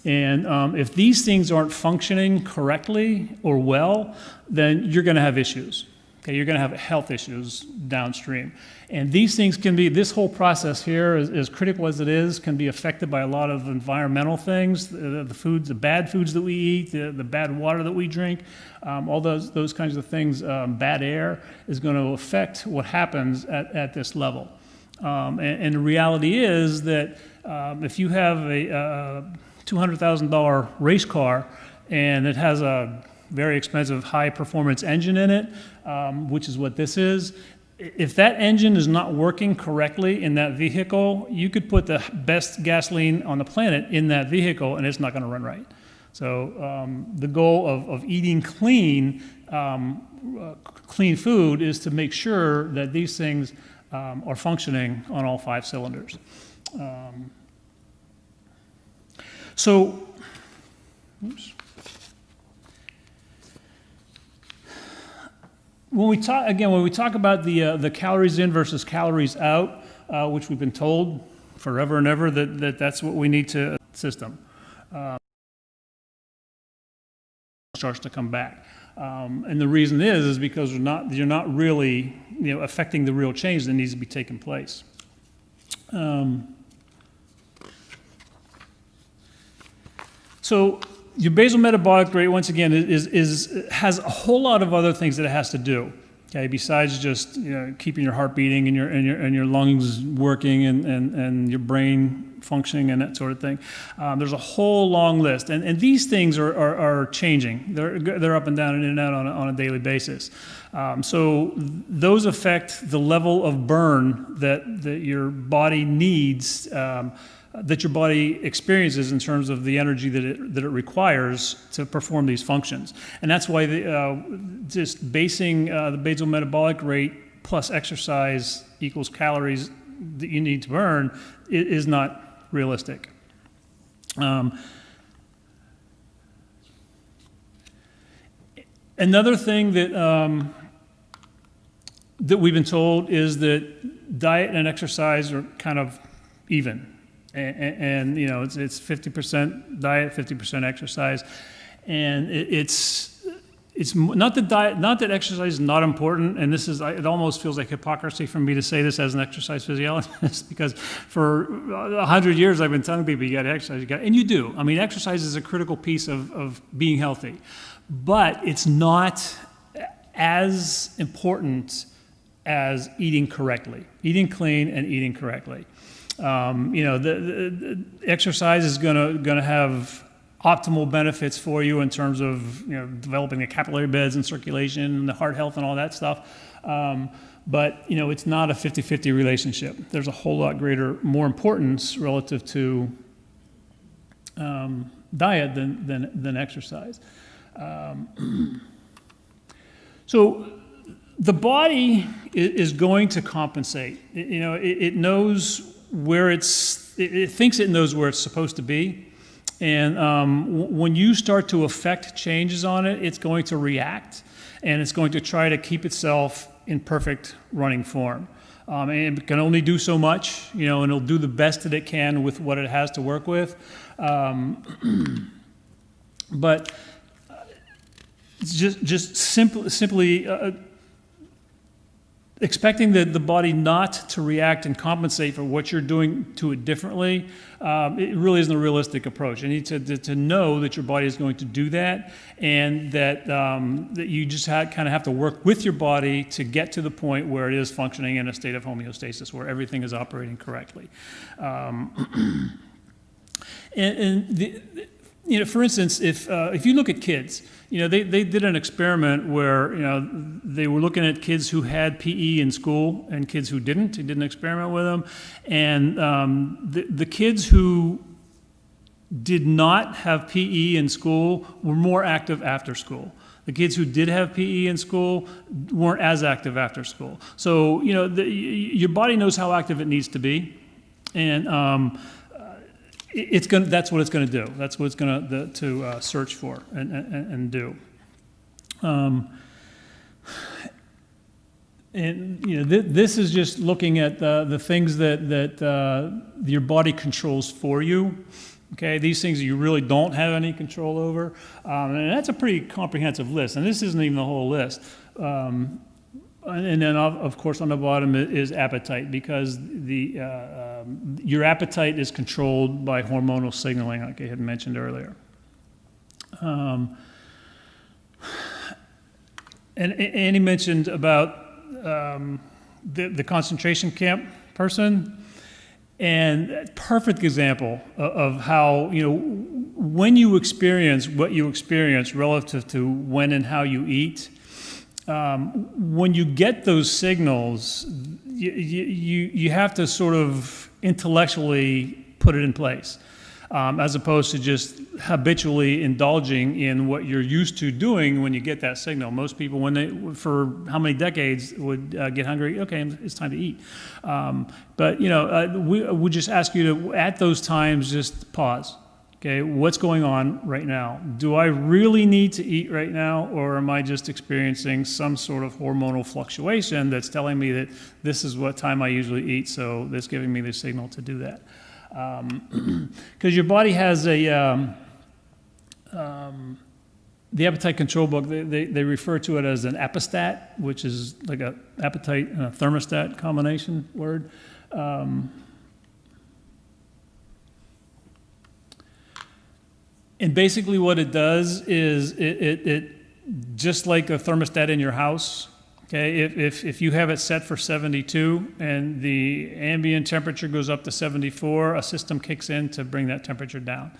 And if these things aren't functioning correctly or well, then you're going to have issues. Okay, you're going to have health issues downstream. And these things can be, this whole process here, as critical as it is, can be affected by a lot of environmental things, the foods, the bad foods that we eat, the bad water that we drink, all those kinds of things. Bad air is going to affect what happens at this level. And the reality is that if you have a $200,000 race car and it has a very expensive high-performance engine in it, which is what this is. If that engine is not working correctly in that vehicle, you could put the best gasoline on the planet in that vehicle and it's not going to run right. So the goal of eating clean food is to make sure that these things are functioning on all 5 cylinders. Oops. When we talk about the calories in versus calories out, which we've been told forever and ever that's what we need to system, starts to come back, and the reason is because you're not really affecting the real change that needs to be taking place. So your basal metabolic rate, once again, has a whole lot of other things that it has to do. Okay, besides just keeping your heart beating and your lungs working and your brain functioning and that sort of thing. There's a whole long list, and these things are changing. They're up and down and in and out on a daily basis. So those affect the level of burn that your body needs. That your body experiences in terms of the energy that it requires to perform these functions. And that's why just basing the basal metabolic rate plus exercise equals calories that you need to burn is not realistic. Another thing that we've been told is that diet and exercise are kind of even. And it's 50% diet, 50% exercise, and it's not that diet, not that exercise is not important. And it almost feels like hypocrisy for me to say this as an exercise physiologist, because for 100 years I've been telling people you got to exercise, and you do. I mean, exercise is a critical piece of being healthy, but it's not as important as eating correctly, eating clean, and eating correctly. The exercise is going to have optimal benefits for you in terms of developing the capillary beds and circulation and the heart health and all that stuff. But it's not a 50-50 relationship. There's a whole lot greater, more importance relative to diet than exercise. So the body is going to compensate. It knows where it thinks it knows where it's supposed to be. And when you start to affect changes on it, it's going to react, and it's going to try to keep itself in perfect running form. And it can only do so much, and it'll do the best that it can with what it has to work with. But just simply expecting the body not to react and compensate for what you're doing to it differently, it really isn't a realistic approach. You need to know that your body is going to do that, and that you just kind of have to work with your body to get to the point where it is functioning in a state of homeostasis, where everything is operating correctly. For instance, if you look at kids, they did an experiment where, they were looking at kids who had PE in school and kids who didn't. They did an experiment with them. And the kids who did not have PE in school were more active after school. The kids who did have PE in school weren't as active after school. So, your body knows how active it needs to be. And that's what it's going to do. That's what it's going to search for and do. This is just looking at the things that your body controls for you. Okay, these things that you really don't have any control over, and that's a pretty comprehensive list. And this isn't even the whole list. And then, of course, on the bottom is appetite, because your appetite is controlled by hormonal signaling, like I had mentioned earlier. And Annie mentioned about the concentration camp person, and a perfect example of how, when you experience what you experience relative to when and how you eat, when you get those signals, you have to sort of intellectually put it in place, as opposed to just habitually indulging in what you're used to doing when you get that signal. Most people, for how many decades, would get hungry, okay, it's time to eat. But we just ask you to, at those times, just pause. Okay, what's going on right now? Do I really need to eat right now, or am I just experiencing some sort of hormonal fluctuation that's telling me that this is what time I usually eat, so that's giving me the signal to do that? Because your body has the appetite control book, they refer to it as an epistat, which is like an appetite and a thermostat combination word. And basically what it does is it just like a thermostat in your house, okay, if you have it set for 72 and the ambient temperature goes up to 74, a system kicks in to bring that temperature down.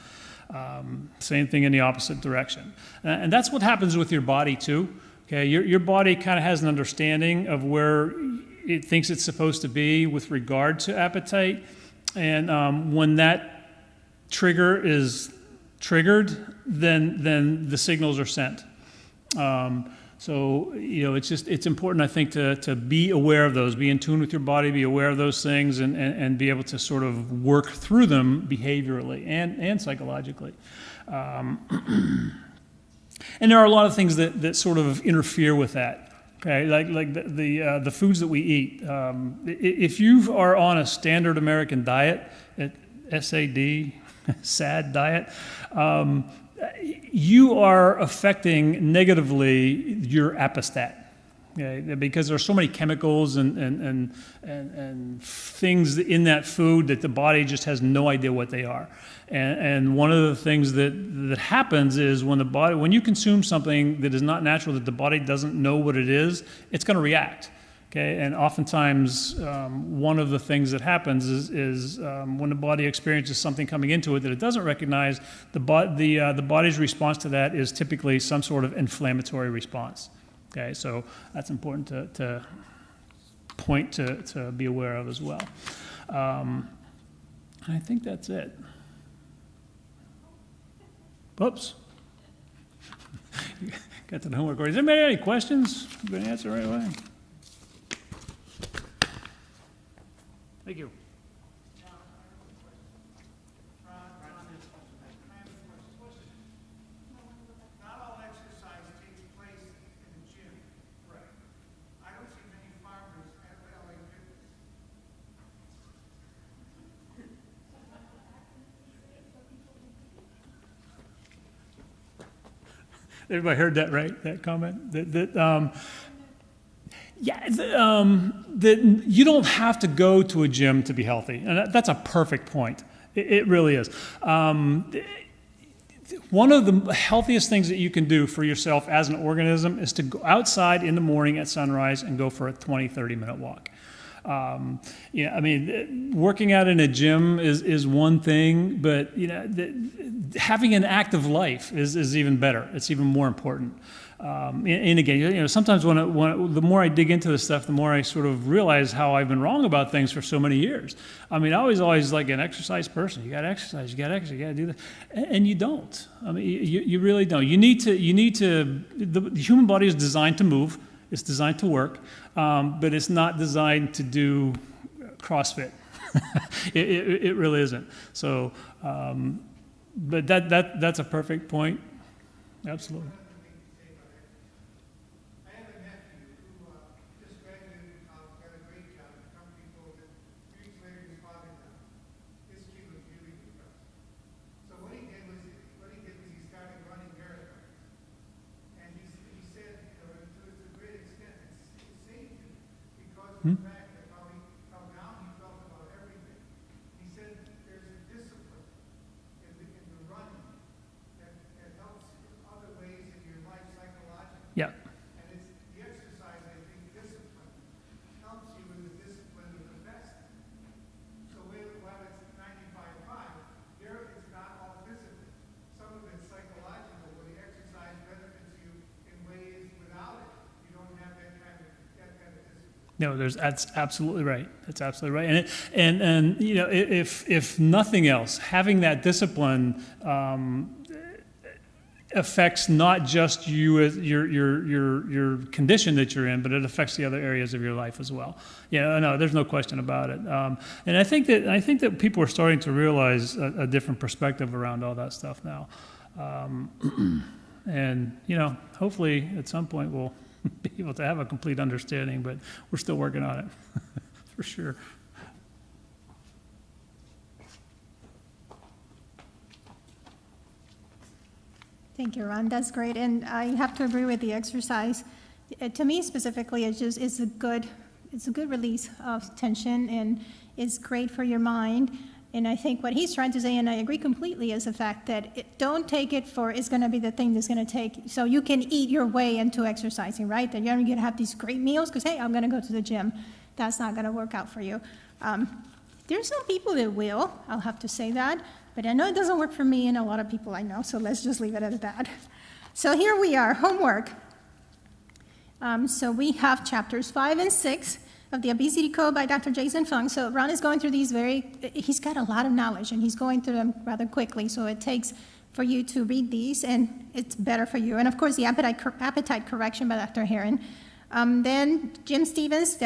Same thing in the opposite direction. And that's what happens with your body too. Okay, your body kind of has an understanding of where it thinks it's supposed to be with regard to appetite. And when that trigger is triggered, then the signals are sent. So it's important, I think, to be aware of those, be in tune with your body, be aware of those things, and be able to sort of work through them behaviorally and psychologically. And there are a lot of things that sort of interfere with that. Okay, like the foods that we eat. If you are on a standard American diet, SAD diet, you are affecting negatively your appestat, okay? Because there's so many chemicals and things in that food that the body just has no idea what they are. And one of the things that happens is when you consume something that is not natural, that the body doesn't know what it is, it's going to react. Okay, and oftentimes one of the things that happens is when the body experiences something coming into it that it doesn't recognize, the body's response to that is typically some sort of inflammatory response. Okay, so that's important to point to be aware of as well. And I think that's it. Whoops. Got to the homework already. Does anybody have any questions? I'm going to answer right away. Thank you. Not all exercise takes place in the gym. Right. I don't see many farmers at LA Fitness. Everybody heard that, right? That comment? That you don't have to go to a gym to be healthy. And that's a perfect point. It really is. One of the healthiest things that you can do for yourself as an organism is to go outside in the morning at sunrise and go for a 20, 30-minute walk. Working out in a gym is one thing, but having an active life is even better. It's even more important. And again, sometimes when the more I dig into this stuff, the more I sort of realize how I've been wrong about things for so many years. I mean, I was always like an exercise person. You got to exercise. You got to exercise. You got to do that, and you don't. I mean, you really don't. You need to. The human body is designed to move. It's designed to work, but it's not designed to do CrossFit. It really isn't. So, but that's a perfect point. Absolutely. I have a nephew who just graduated from college, got a great job, a company sold it. 3 weeks later, his father died. This kid was really depressed. So what he did was he started running marathons. And he said, to a great extent, it saved him because of the fact that how down he felt about everything. He said there's a discipline in the running that helps other ways in your life psychologically. Yeah. And it's the exercise, I think, discipline helps you in the discipline of the best. So while it's 95.5, there it's not all physical. Some of it's psychological, where the exercise benefits you in ways without it. You don't have that kind of discipline. No, that's absolutely right. That's absolutely right. And if nothing else, having that discipline affects not just you as your condition that you're in, but it affects the other areas of your life as well. Yeah, no, there's no question about it. And I think that people are starting to realize a different perspective around all that stuff now. And hopefully at some point we'll be able to have a complete understanding, but we're still working on it for sure. Thank you, Ron. That's great. And I have to agree with the exercise. To me specifically, it's a good release of tension, and it's great for your mind. And I think what he's trying to say, and I agree completely, is the fact that don't take it for it's going to be the thing that's going to take, so you can eat your way into exercising, right? That you're going to have these great meals because, hey, I'm going to go to the gym. That's not going to work out for you. There's some people that will, I'll have to say that, but I know it doesn't work for me and a lot of people I know, so let's just leave it at that. So here we are, homework. So we have chapters 5 and 6 of the Obesity Code by Dr. Jason Fung. So Ron is going through these he's got a lot of knowledge, and he's going through them rather quickly, so it takes for you to read these, and it's better for you. And of course, the appetite correction by Dr. Heron. Then Jim Stevens,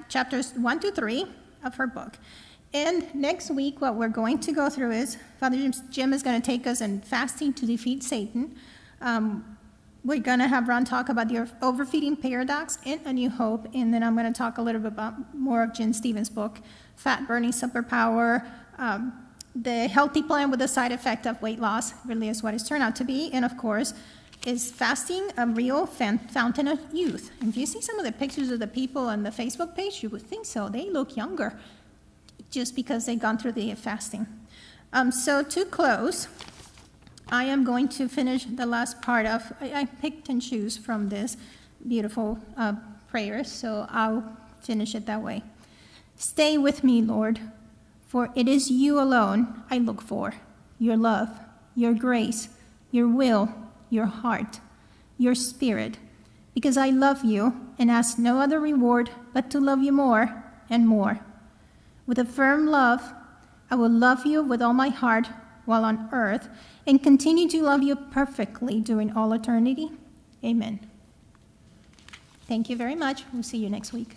chapters 1 to 3 of her book. And next week, what we're going to go through is, Father Jim is going to take us in fasting to defeat Satan. We're going to have Ron talk about the overfeeding paradox in A New Hope, and then I'm going to talk a little bit about more of Jim Stevens' book, Fat Burning Superpower. The healthy plan with the side effect of weight loss really is what it's turned out to be. And of course, is fasting a real fountain of youth? And if you see some of the pictures of the people on the Facebook page, you would think so. They look younger just because they've gone through the fasting. So to close, I am going to finish the last part of, I picked and choose from this beautiful prayer, so I'll finish it that way. Stay with me, Lord, for it is you alone I look for, your love, your grace, your will, your heart, your spirit, because I love you and ask no other reward but to love you more and more. With a firm love, I will love you with all my heart while on earth and continue to love you perfectly during all eternity. Amen. Thank you very much. We'll see you next week.